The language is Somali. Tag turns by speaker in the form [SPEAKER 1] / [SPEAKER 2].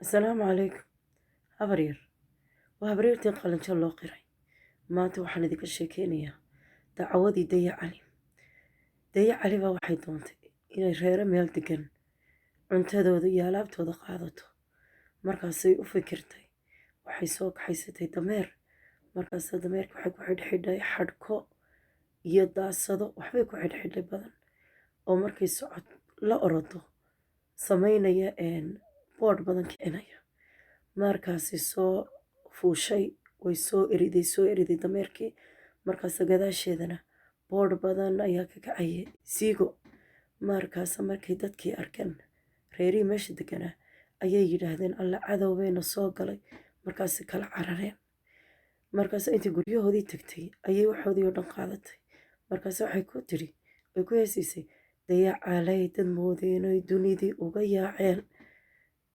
[SPEAKER 1] asalaamu calaykum. habaryar waa habaryartii qalinjo loo qiray. maanta waxaan idinka sheekeynayaa dacawadii daya cali. daya cali baa waxay doontay inay reero meel degan cuntadooda iyo alaabtooda qaadato. markaasay u fikirtay, waxay soo kaxaysatay dameer. markaasa dameerka waxay ku xidhxidhay xadhko iyo daasado, waxbay ku xidhxidhay badan oo markay socod la orodo samaynaya boodh badan kicinaya. markaasi soo fuushay, way soo eriday dameerkii. markaasa gadaasheedana boodh badan ayaa ka kacayay siigo. markaasa markay dadkii arkeen reerihii meesha deganaa ayay yidhaahdeen alla cadowbayna soo galay. markaasi kala carareen. markaas intii guryahoodii tagtay ayay waxoodii oo dhan qaadatay. markaase waxay ku tiri, way ku heesiisay, dayacaalay dad moodeenoy dunidii uga yaaceen.